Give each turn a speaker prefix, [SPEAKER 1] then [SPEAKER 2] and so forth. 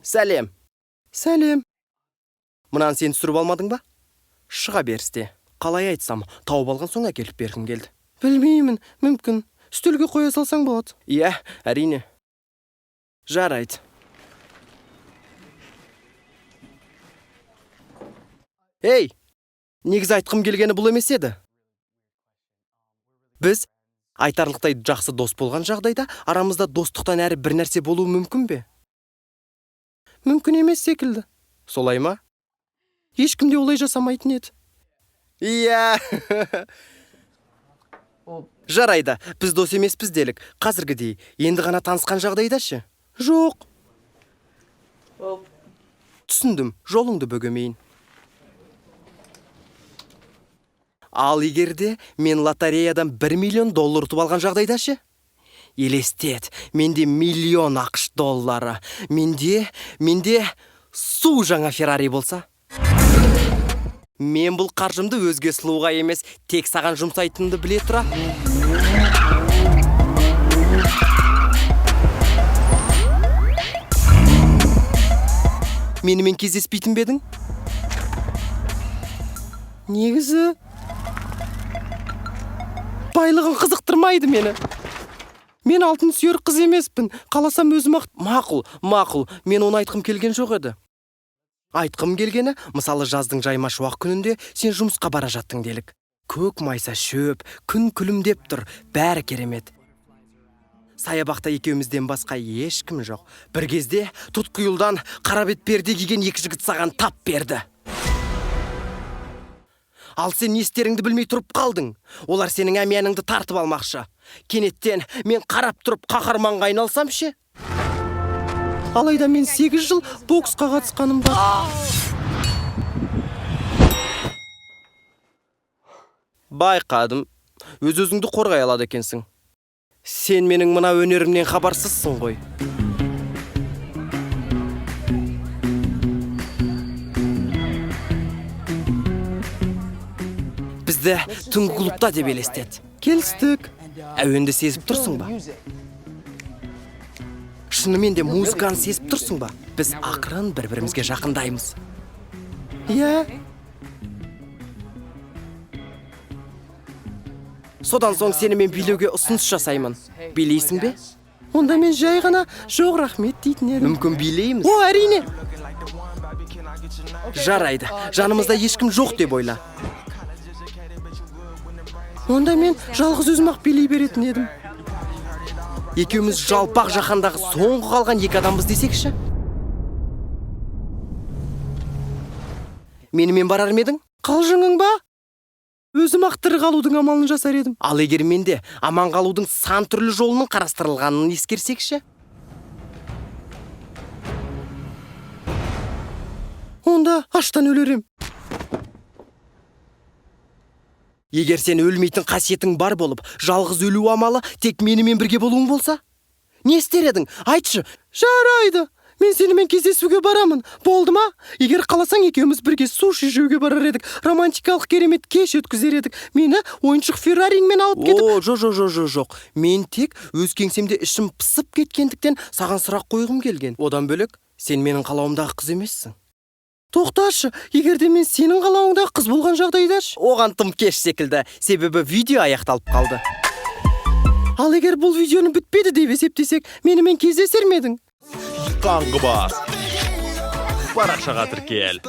[SPEAKER 1] Сәлем. Сәлем. Мынаны сен түсіріп алмадың ба? Шыға берісте. Қалай айтсам, тауып алған соң әкеліп бергім келді. Білмеймін, мүмкін. Үстелге қоя салсаң болады. Иә, әрине. Жарайды. Ей, негізі айтқым келгені бұл емес еді. Біз айтарлықтай жақсы дос болған жағдайда арамызда достықтан әрі бір нәрсе болуы мүмкін бе? Мүмкін емес секілді. Солай ма? Ешкім де олай жасамайтын еді. Иә. Жарайды, біз дос емеспіз делік. Қазіргідей, енді ғана танысқан жағдайда ше? Жоқ. Түсіндім, жолыңды бөгемейін. Ал егерде мен лотереядан 1 миллион доллар ұтып алған жағдайда ше? Елестет, менде миллион ақш доллары. Менде су жаңа Феррари болса. Мен бұл қаржымды өзге сұлуға емес, тек саған жұмсайтынымды біле тұра. Менімен кездеспейтін бе едің? Негізі байлығын қызықтырмайды мені. Мен алтын сүйер қыз емеспін. Қаласам өзім мақұл. Мен оны айтқым келген жоқ еді. Айтқым келгені, мысалы жаздың жайма шуақ күнінде сен жұмысқа бара жаттың делік. Көк майса шөп, күн күлімдеп тұр, бәрі керемет. Саябақта екеумізден басқа ешкім жоқ. Бір кезде тұтқиылдан қарабет перде киген екі жігіт саған тап берді. Ал сен не істеріңді білмей тұрып қалдың. Олар сенің әмияныңды тартып алмақшы. Кенеттен мен қарап тұрып қаһарманға айналсам ше? Алайда мен 8 жыл боксқа қатысқанымда. Байқадым, өз-өзіңді қорғай алады екенсің. Сен менің мына өнерімнен хабарсызсың ғой. Бізді түнгі клубта деп елестет. Келістік. Әуенді сезіп тұрсың ба? Шынымен де музыканы сезіп тұрсың ба? Біз ақырын бір-бірімізге жақындаймыз. Иә. Содан соң сені мен билеуге ұсыныс жасаймын. Билейсің бе? Онда мен жай ғана жоқ рахмет дейтін едім. Мүмкін билейміз? О, әрине. Жарайды, жанымызда ешкім жоқ деп ойла. Онда мен жалғыз өзім-ақ билей беретін едім. Екеуміз жалпақ жаһандағы соңғы қалған екі адамбыз десекші? Менімен барар ма едің? Қалжыңың ба? Өзім-ақ тірі қалудың амалын жасар едім. Ал егер менде аман қалудың сан түрлі жолының қарастырылғанын ескерсекші? Онда аштан өлерем. Егер сен өлмейтін қасиетің бар болып, жалғыз өлу амалы тек менімен бірге болуың болса? Не істер едің? Айтшы. Жарайды. Мен сенімен кездесуге барамын. Болды ма? Егер қаласаң екеуміз бірге суши жеуге барар едік. Романтикалық керемет кеш өткізер едік. Мені ойыншық Ферраріңмен алып кетіп. Жоқ. Мен тек өз кеңсемде ішім пысып кеткендіктен саған сұрақ қойғым келген. Одан бөлек, сен менің қалауымдағы қыз емессің. Тоқташы, егерде мен сенің қалауыңда қыз болған жағдайдашы. Оған тым кеш секілді, себебі видео аяқталып қалды. Ал егер бұл видеоны бітпеді деп есептесек, менімен кездесер ме едің?
[SPEAKER 2] Қаңғы бас. Парақшаға тіркел.